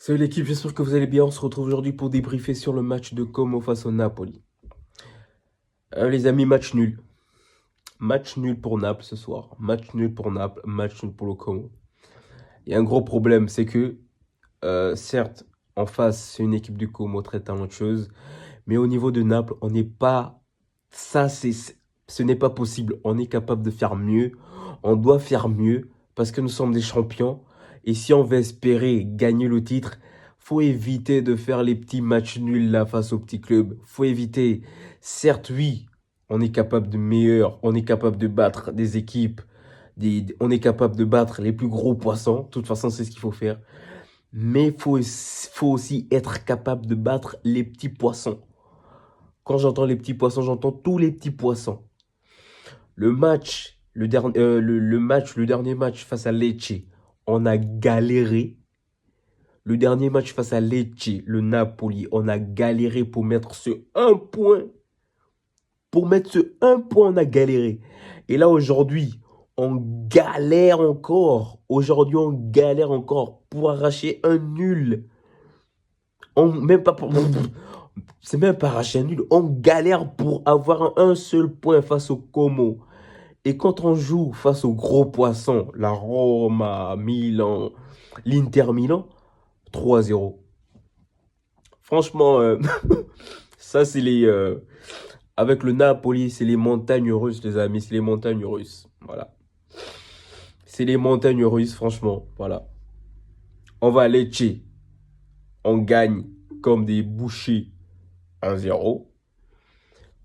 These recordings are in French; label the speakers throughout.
Speaker 1: Salut l'équipe, j'espère que vous allez bien. On se retrouve aujourd'hui pour débriefer sur le match de Como face au Napoli. Les amis, match nul. Match nul pour Naples ce soir. Match nul pour Naples, match nul pour le Como. Il y a un gros problème, c'est que, certes, en face, c'est une équipe du Como très talentueuse, mais au niveau de Naples, on n'est pas... Ça, ce n'est pas possible. On est capable de faire mieux. On doit faire mieux parce que nous sommes des champions. Et si on veut espérer gagner le titre, faut éviter de faire les petits matchs nuls là face aux petits clubs. Faut éviter. Certes, oui, on est capable de meilleur. On est capable de battre des équipes. On est capable de battre les plus gros poissons. De toute façon, c'est ce qu'il faut faire. Mais faut aussi être capable de battre les petits poissons. Quand j'entends les petits poissons, j'entends tous les petits poissons. Le dernier match face à Lecce, on a galéré. Le dernier match face à Lecce, le Napoli, on a galéré pour mettre ce un point. Pour mettre ce un point, on a galéré. Et là, aujourd'hui, on galère encore. Aujourd'hui, on galère encore pour arracher un nul. Même pas pour... C'est même pas arracher un nul. On galère pour avoir un seul point face au Como. Et quand on joue face aux gros poissons, la Roma, Milan, l'Inter Milan, 3-0. Franchement, ça c'est avec le Napoli, c'est les montagnes russes, les amis. C'est les montagnes russes. Voilà. C'est les montagnes russes, franchement. Voilà. On va à Lecce. On gagne comme des bouchers 1-0.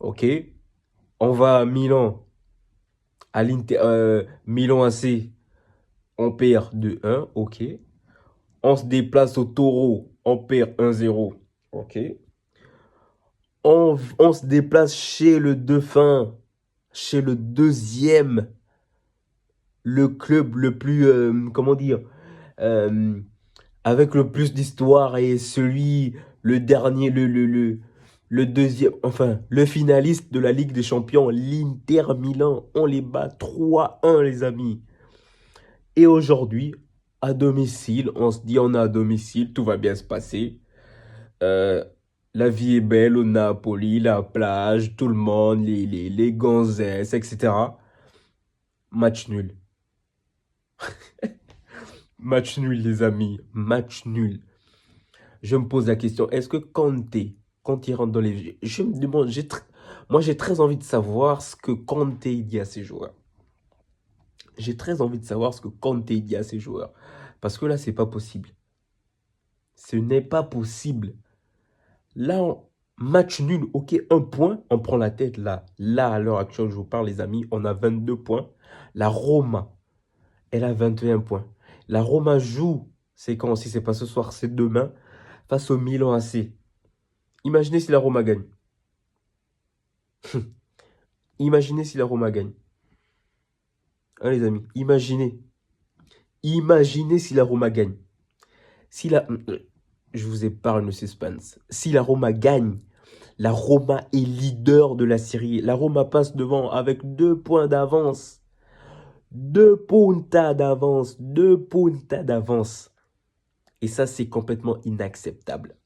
Speaker 1: OK. On va à Milan. À l'Inter, Milan AC. On perd 2-1. OK. On se déplace au Taureau, on perd 1-0. OK. On se déplace chez le Dauphin, chez le deuxième, le club le plus, comment dire, euh, avec le plus d'histoire et le dernier, le deuxième, enfin, le finaliste de la Ligue des Champions, l'Inter Milan. On les bat 3-1, les amis. Et aujourd'hui, à domicile, on se dit on est à domicile, tout va bien se passer. Euh, la vie est belle au Napoli, la plage, tout le monde, les gonzesses, etc. Match nul. Match nul, les amis. Match nul. Je me pose la question, est-ce que Kanté, quand il rentre dans les... Je me demande, moi j'ai très envie de savoir ce que Kanté dit à ses joueurs. J'ai très envie de savoir ce que Kanté dit à ses joueurs. Parce que là, c'est pas possible. Ce n'est pas possible. Là, match nul, ok, un point, on prend la tête là. Là, à l'heure actuelle, je vous parle, les amis, on a 22 points. La Roma, elle a 21 points. La Roma joue, c'est quand? Si c'est pas ce soir, c'est demain, face au Milan AC. Imaginez si la Roma gagne. Imaginez si la Roma gagne. Hein, les amis, imaginez. Imaginez si la Roma gagne. Si la... Je vous épargne le suspense. Si la Roma gagne, la Roma est leader de la série. La Roma passe devant avec 2 points d'avance. 2 puntas d'avance. 2 puntas d'avance. Et ça, c'est complètement inacceptable.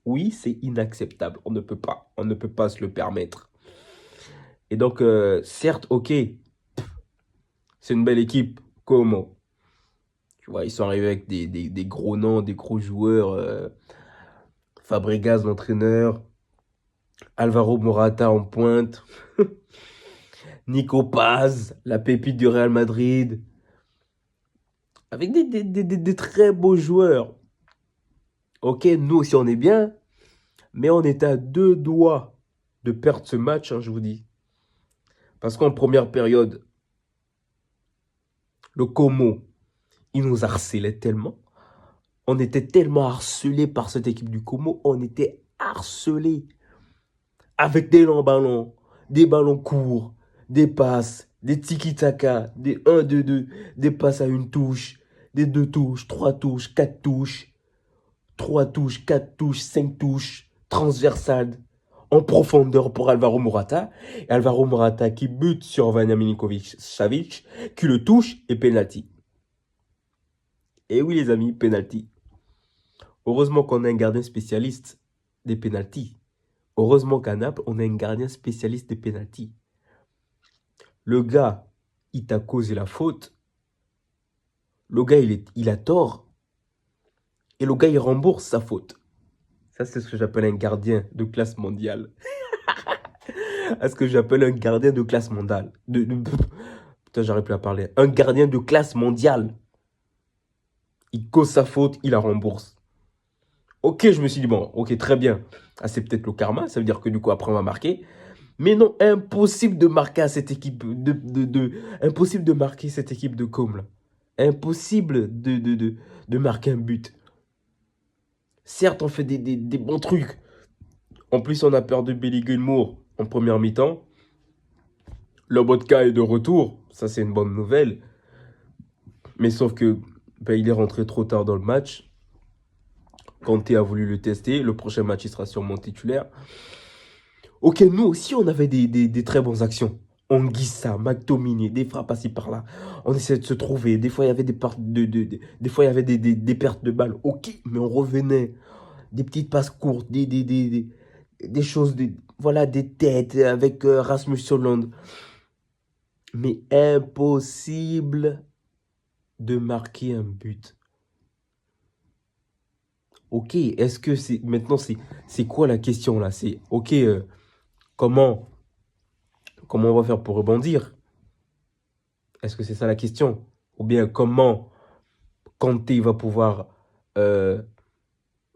Speaker 1: Oui, c'est inacceptable. On ne peut pas. On ne peut pas se le permettre. Et donc, certes, ok, c'est une belle équipe. Comment? Tu vois, ils sont arrivés avec des gros noms, des gros joueurs. Fabregas, l'entraîneur. Alvaro Morata en pointe. Nico Paz, la pépite du Real Madrid. Avec des très beaux joueurs. Ok, nous aussi on est bien. Mais on est à 2 doigts de perdre ce match, hein, je vous dis. Parce qu'en première période, le Como, il nous harcelait tellement. On était tellement harcelés par cette équipe du Como. On était harcelés. Avec des longs ballons, des ballons courts, des passes, des tiki-taka, des 1-2-2, des passes à une touche, des 2 touches, 3 touches, 4 touches, 3 touches, 4 touches, 5 touches, transversales, en profondeur pour Alvaro Morata. Et Alvaro Morata qui bute sur Vanja Milinkovic-Savic, qui le touche et penalty. Et oui les amis, penalty. Heureusement qu'on a un gardien spécialiste des pénaltys. Heureusement qu'à Naples, on a un gardien spécialiste des pénaltys. Le gars, il t'a causé la faute. Le gars, il a tort. Et le gars, il rembourse sa faute. Ça, c'est ce que j'appelle un gardien de classe mondiale. C'est ce que j'appelle un gardien de classe mondiale. Putain, j'arrive plus à parler. Un gardien de classe mondiale. Il cause sa faute, il la rembourse. Ok, je me suis dit, bon, ok, très bien. Ah, c'est peut-être le karma, ça veut dire que du coup, après, on va marquer. Mais non, impossible de marquer à cette équipe impossible de marquer cette équipe de Com, là. Impossible de marquer un but. Certes, on fait des bons trucs. En plus, on a perdu Billy Gilmour en première mi-temps. Lobotka est de retour. Ça, c'est une bonne nouvelle. Mais sauf que il est rentré trop tard dans le match. Kanté a voulu le tester. Le prochain match, il sera sûrement titulaire. Ok, nous aussi, on avait des très bonnes actions. Anguissa, McTominay, des frappes par-ci par-là. On essayait de se trouver. Des fois, il y avait des fois, il y avait des pertes de balles. Ok, mais on revenait. Des petites passes courtes, des choses, voilà, des têtes avec Rasmus Solund. Mais impossible de marquer un but. Ok, est-ce que c'est... Maintenant, c'est quoi la question là? C'est, ok, comment on va faire pour rebondir? Est-ce que c'est ça la question? Ou bien comment Kanté va pouvoir euh,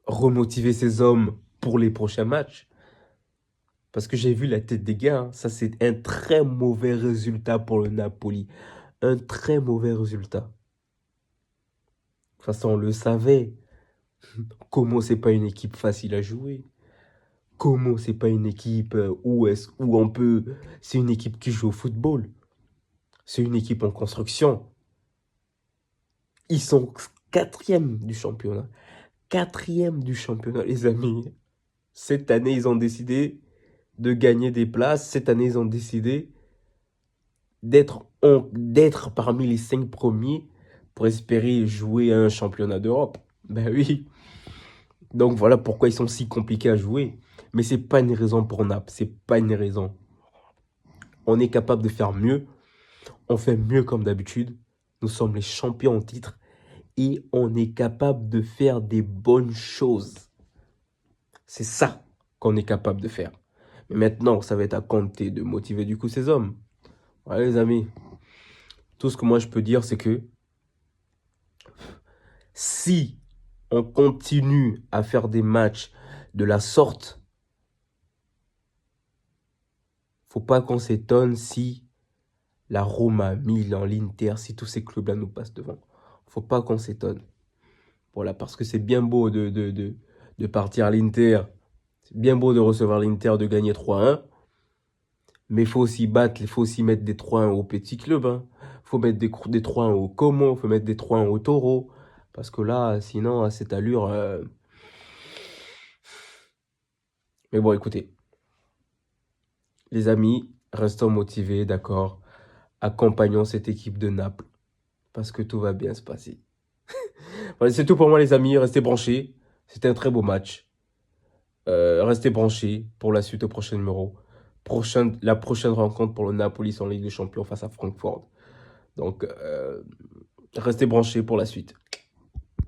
Speaker 1: remotiver ses hommes pour les prochains matchs? Parce que j'ai vu la tête des gars, hein. Ça, c'est un très mauvais résultat pour le Napoli. Un très mauvais résultat. De toute façon, on le savait. Como, c'est pas une équipe facile à jouer. Como, c'est pas une équipe où on peut... C'est une équipe qui joue au football. C'est une équipe en construction. Ils sont quatrième du championnat. Quatrième du championnat, les amis. Cette année, ils ont décidé de gagner des places. Cette année, ils ont décidé d'être parmi les 5 premiers pour espérer jouer à un championnat d'Europe. Ben oui. Donc voilà pourquoi ils sont si compliqués à jouer. Mais c'est pas une raison pour Naples. C'est pas une raison. On est capable de faire mieux. On fait mieux comme d'habitude. Nous sommes les champions en titre. Et on est capable de faire des bonnes choses. C'est ça qu'on est capable de faire. Mais maintenant, ça va être à Kanté de motiver du coup ces hommes. Voilà les amis. Tout ce que moi je peux dire, c'est que si on continue à faire des matchs de la sorte, faut pas qu'on s'étonne si la Roma, Milan, l'Inter, si tous ces clubs-là nous passent devant. Faut pas qu'on s'étonne. Voilà, parce que c'est bien beau de partir à l'Inter. C'est bien beau de recevoir l'Inter, de gagner 3-1. Mais il faut aussi battre, il faut aussi mettre des 3-1 aux petits clubs. Il faut mettre des 3-1 au Como, il faut mettre des 3-1 au Toro. Parce que là, sinon, à cette allure... Mais bon, écoutez. Les amis, restons motivés, d'accord. Accompagnons cette équipe de Naples. Parce que tout va bien se passer. Voilà, c'est tout pour moi, les amis. Restez branchés. C'était un très beau match. Restez branchés pour la suite au prochain numéro. La prochaine rencontre pour le Napoli en Ligue des Champions face à Francfort. Donc, restez branchés pour la suite.